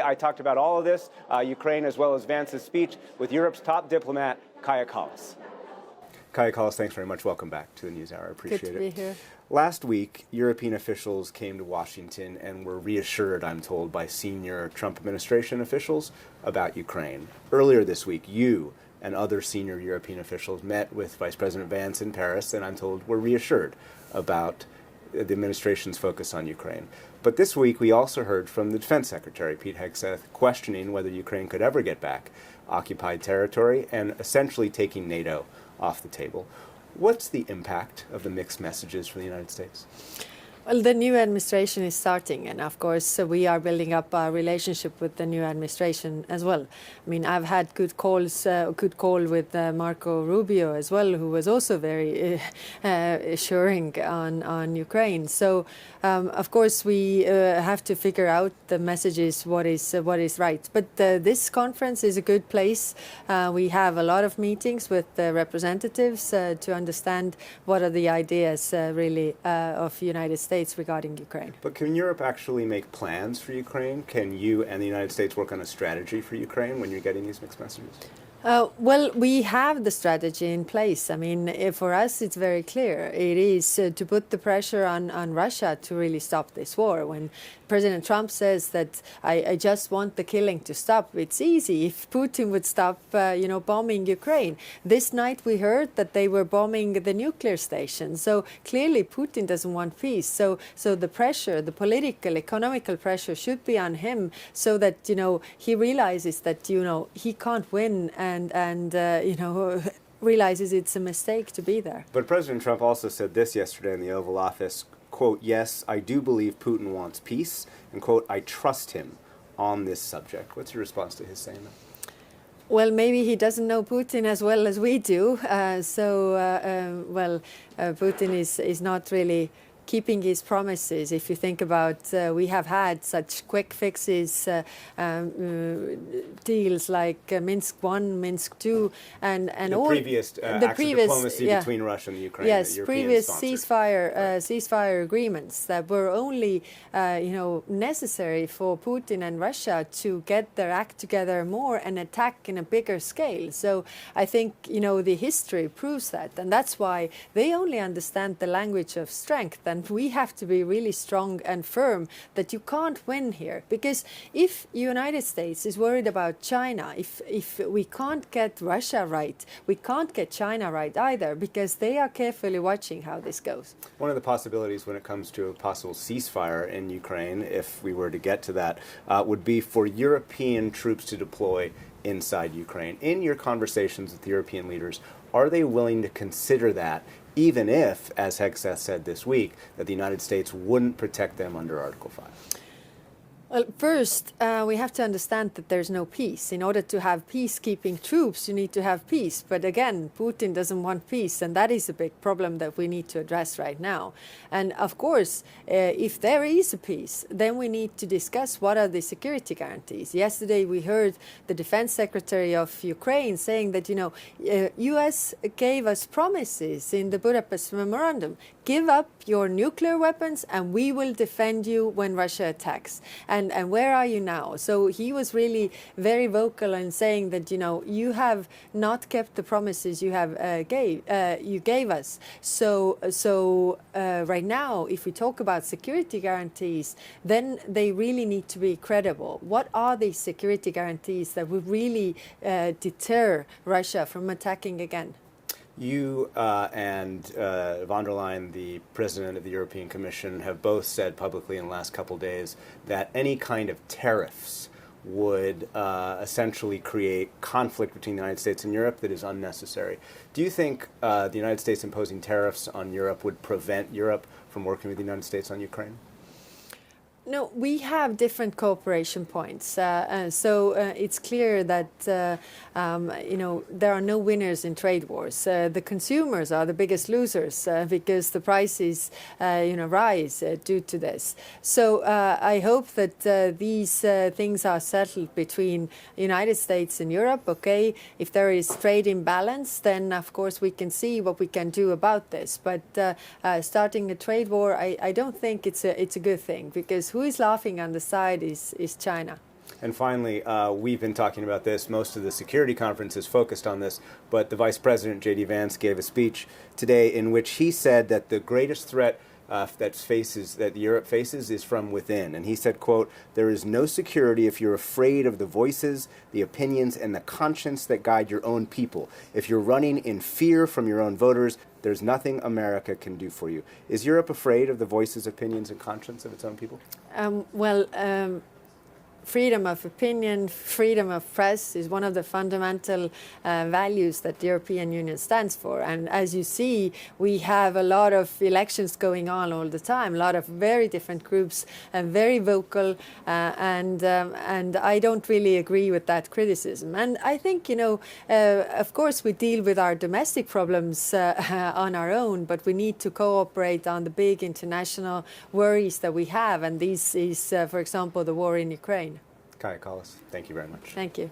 I talked about all of this, Ukraine as well as Vance's speech, with Europe's top diplomat, Kaja Kallas. Kaja Kallas, thanks very much. Welcome back to the NewsHour. I appreciate it. Good to be here. Last week, European officials came to Washington and were reassured, I'm told, by senior Trump administration officials about Ukraine. Earlier this week, you and other senior European officials met with Vice President Vance in Paris and, I'm told, were reassured about the administration's focus on Ukraine. But this week, we also heard from the Defense Secretary, Pete Hegseth, questioning whether Ukraine could ever get back occupied territory and essentially taking NATO off the table. What's the impact of the mixed messages from the United States? Well, the new administration is starting, and of course we are building up our relationship with the new administration as well. I mean, I've had good call with Marco Rubio as well, who was also very assuring on Ukraine. So, of course, we have to figure out the messages, what is right. But this conference is a good place. We have a lot of meetings with representatives to understand what are the ideas really of United States regarding Ukraine. But can Europe actually make plans for Ukraine? Can you and the United States work on a strategy for Ukraine when you're getting these mixed messages? Well, we have the strategy in place. I mean, for us, it's very clear. It is to put the pressure on Russia to really stop this war. When President Trump says that I just want the killing to stop, it's easy. If Putin would stop, bombing Ukraine. This night we heard that they were bombing the nuclear station. So clearly Putin doesn't want peace. So the pressure, the political, economical pressure should be on him so that, he realizes that, he can't win and realizes it's a mistake to be there. But President Trump also said this yesterday in the Oval Office, quote, "Yes, I do believe Putin wants peace," and quote, "I trust him on this subject." What's your response to his saying that? Well, maybe he doesn't know Putin as well as we do. Putin is not really keeping his promises. If you think about, we have had such quick fixes, deals like Minsk I, Minsk II, and the all previous diplomacy between Russia and the Ukraine. Yes, previous ceasefire agreements that were only, necessary for Putin and Russia to get their act together more and attack in a bigger scale. So I think the history proves that, and that's why they only understand the language of strength. And we have to be really strong and firm that you can't win here. Because if United States is worried about China, if we can't get Russia right, we can't get China right either, because they are carefully watching how this goes. One of the possibilities when it comes to a possible ceasefire in Ukraine, if we were to get to that, would be for European troops to deploy inside Ukraine. In your conversations with European leaders, are they willing to consider that, even if, as Hegseth said this week, that the United States wouldn't protect them under Article 5? Well, first, we have to understand that there's no peace. In order to have peacekeeping troops, you need to have peace. But again, Putin doesn't want peace, and that is a big problem that we need to address right now. And of course, if there is a peace, then we need to discuss what are the security guarantees. Yesterday, we heard the Defense Secretary of Ukraine saying that, U.S. gave us promises in the Budapest Memorandum. Give up your nuclear weapons and we will defend you when Russia attacks. And where are you now? So he was really very vocal in saying that, you have not kept the promises you gave us. So right now, if we talk about security guarantees, then they really need to be credible. What are the security guarantees that would really deter Russia from attacking again? You and von der Leyen, the president of the European Commission, have both said publicly in the last couple of days that any kind of tariffs would essentially create conflict between the United States and Europe that is unnecessary. Do you think the United States imposing tariffs on Europe would prevent Europe from working with the United States on Ukraine? No, we have different cooperation points. So it's clear that, there are no winners in trade wars. The consumers are the biggest losers because the prices, rise due to this. So I hope that these things are settled between the United States and Europe. Okay, if there is trade imbalance, then of course we can see what we can do about this. But starting a trade war, I don't think it's a good thing, because who is laughing on the side is China. And finally, we've been talking about this. Most of the security conference is focused on this, but the Vice President, J.D. Vance, gave a speech today in which he said that the greatest threat that Europe faces is from within. And he said, quote, "There is no security if you're afraid of the voices, the opinions, and the conscience that guide your own people. If you're running in fear from your own voters, there's nothing America can do for you." Is Europe afraid of the voices, opinions, and conscience of its own people? Freedom of opinion, freedom of press is one of the fundamental values that the European Union stands for. And as you see, we have a lot of elections going on all the time, a lot of very different groups, very vocal, and I don't really agree with that criticism. And I think, of course, we deal with our domestic problems on our own, but we need to cooperate on the big international worries that we have. And this is, for example, the war in Ukraine. Kaja Kallas, thank you very much. Thank you.